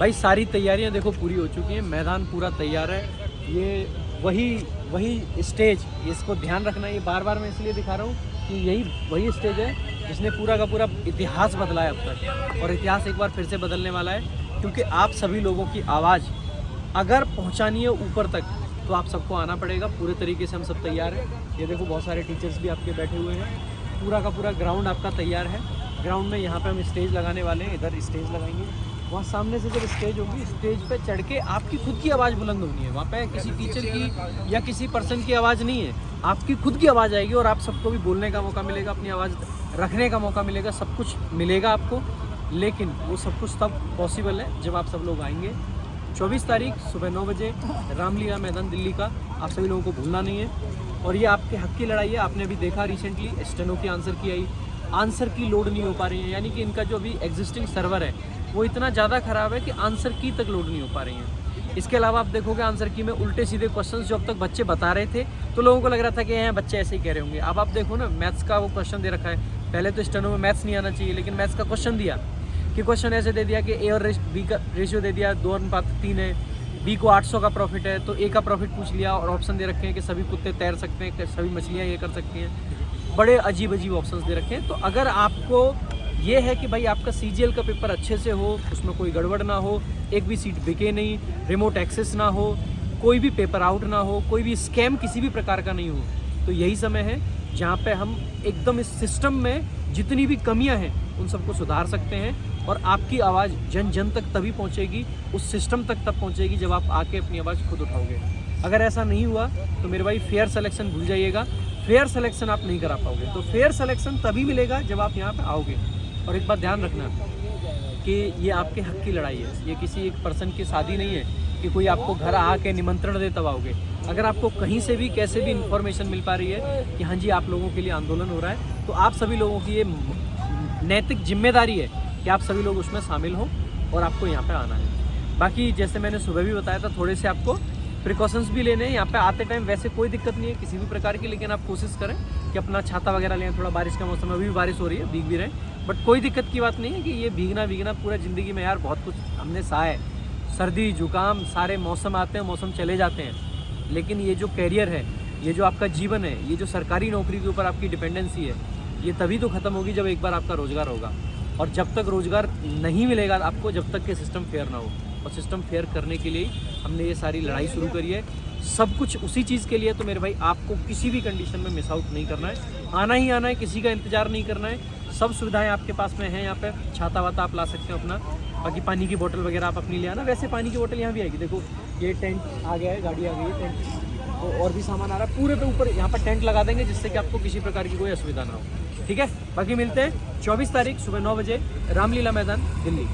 भाई सारी तैयारियां देखो पूरी हो चुकी हैं, मैदान पूरा तैयार है। ये वही स्टेज, इसको ध्यान रखना, ये बार बार मैं इसलिए दिखा रहा हूँ कि यही वही स्टेज है जिसने पूरा का पूरा इतिहास बदला है अब तक, और इतिहास एक बार फिर से बदलने वाला है। क्योंकि आप सभी लोगों की आवाज़ अगर पहुँचानी है ऊपर तक तो आप सबको आना पड़ेगा। पूरे तरीके से हम सब तैयार हैं। ये देखो बहुत सारे टीचर्स भी आपके बैठे हुए हैं। पूरा का पूरा ग्राउंड आपका तैयार है। ग्राउंड में यहाँ पे हम स्टेज लगाने वाले हैं, इधर स्टेज लगाएंगे। वहाँ सामने से जब स्टेज होगी, स्टेज पे चढ़ के आपकी खुद की आवाज़ बुलंद होनी है। वहाँ पे किसी टीचर की या किसी पर्सन की आवाज़ नहीं है, आपकी खुद की आवाज़ आएगी और आप सबको भी बोलने का मौका मिलेगा, अपनी आवाज़ रखने का मौका मिलेगा, सब कुछ मिलेगा आपको। लेकिन वो सब कुछ तब पॉसिबल है जब आप सब लोग आएंगे। 24 तारीख सुबह 9 बजे रामलीला मैदान दिल्ली का, आप सभी लोगों को भूलना नहीं है। और ये आपके हक की लड़ाई है। आपने अभी देखा रिसेंटली स्टेनो की आंसर की आई, आंसर की लोड नहीं हो पा रही है, यानी कि इनका जो अभी एग्जिस्टिंग सर्वर है वो इतना ज़्यादा ख़राब है कि आंसर की तक लोड नहीं हो पा रही हैं। इसके अलावा आप देखोगे आंसर की में उल्टे सीधे क्वेश्चंस जो अब तक बच्चे बता रहे थे तो लोगों को लग रहा था कि हैं बच्चे ऐसे ही कह रहे होंगे। अब आप देखो ना, मैथ्स का वो क्वेश्चन दे रखा है। पहले तो स्टेनो में मैथ्स नहीं आना चाहिए, लेकिन मैथ्स का क्वेश्चन दिया कि क्वेश्चन ऐसे दे दिया कि ए और बी का रेशियो दे दिया 2:3 है, बी को 800 का प्रॉफिट है, तो ए का प्रॉफिट पूछ लिया और ऑप्शन दे रखे हैं कि सभी कुत्ते तैर सकते हैं, सभी मछलियाँ ये कर सकती हैं। बड़े अजीब अजीब ऑप्शंस दे रखे हैं। तो अगर आपको ये है कि भाई आपका CGL का पेपर अच्छे से हो, उसमें कोई गड़बड़ ना हो, एक भी सीट बिके नहीं, रिमोट एक्सेस ना हो, कोई भी पेपर आउट ना हो, कोई भी स्कैम किसी भी प्रकार का नहीं हो, तो यही समय है जहाँ पे हम एकदम इस सिस्टम में जितनी भी कमियां हैं उन सबको सुधार सकते हैं। और आपकी आवाज़ जन जन तक तभी पहुँचेगी, उस सिस्टम तक तब पहुँचेगी जब आप आके अपनी आवाज़ खुद उठाओगे। अगर ऐसा नहीं हुआ तो मेरे भाई फेयर सिलेक्शन भूल जाइएगा। फेयर सिलेक्शन आप नहीं करा पाओगे। तो फेयर सिलेक्शन तभी मिलेगा जब आप यहाँ पे आओगे। और एक बात ध्यान रखना कि ये आपके हक की लड़ाई है, ये किसी एक पर्सन की शादी नहीं है कि कोई आपको घर आके निमंत्रण दे तब आओगे। अगर आपको कहीं से भी कैसे भी इन्फॉर्मेशन मिल पा रही है कि हाँ जी आप लोगों के लिए आंदोलन हो रहा है, तो आप सभी लोगों की ये नैतिक जिम्मेदारी है कि आप सभी लोग उसमें शामिल हों और आपको यहाँ पे आना है। बाकी जैसे मैंने सुबह भी बताया था, थोड़े से आपको प्रिकॉशंस भी लेने हैं। यहाँ पे आते टाइम वैसे कोई दिक्कत नहीं है किसी भी प्रकार की, लेकिन आप कोशिश करें कि अपना छाता वगैरह लें। थोड़ा बारिश का मौसम है, अभी भी बारिश हो रही है, भीग भी रहें, बट कोई दिक्कत की बात नहीं है कि ये भीगना पूरा ज़िंदगी में यार बहुत कुछ हमने सहा है। सर्दी जुकाम सारे मौसम आते हैं, मौसम चले जाते हैं, लेकिन ये जो कैरियर है, ये जो आपका जीवन है, ये जो सरकारी नौकरी के ऊपर आपकी डिपेंडेंसी है, ये तभी तो ख़त्म होगी जब एक बार आपका रोज़गार होगा। और जब तक रोज़गार नहीं मिलेगा आपको, जब तक कि सिस्टम फेयर ना हो। और सिस्टम फेयर करने के लिए हमने ये सारी लड़ाई शुरू करी है, सब कुछ उसी चीज़ के लिए। तो मेरे भाई आपको किसी भी कंडीशन में मिस आउट नहीं करना है, आना ही आना है, किसी का इंतज़ार नहीं करना है। सब सुविधाएं आपके पास में हैं। यहाँ पे छाता वाता आप ला सकते हो अपना, बाकी पानी की बोतल वगैरह आप अपनी ले आना। वैसे पानी की बोतल यहाँ भी आएगी, देखो ये टेंट आ गया है, गाड़ी आ गई है, टेंट तो और भी सामान आ रहा है। पूरे पे ऊपर यहाँ पर टेंट लगा देंगे जिससे कि आपको किसी प्रकार की कोई असुविधा ना हो। ठीक है, बाकी मिलते हैं 24 तारीख सुबह 9 बजे रामलीला मैदान दिल्ली।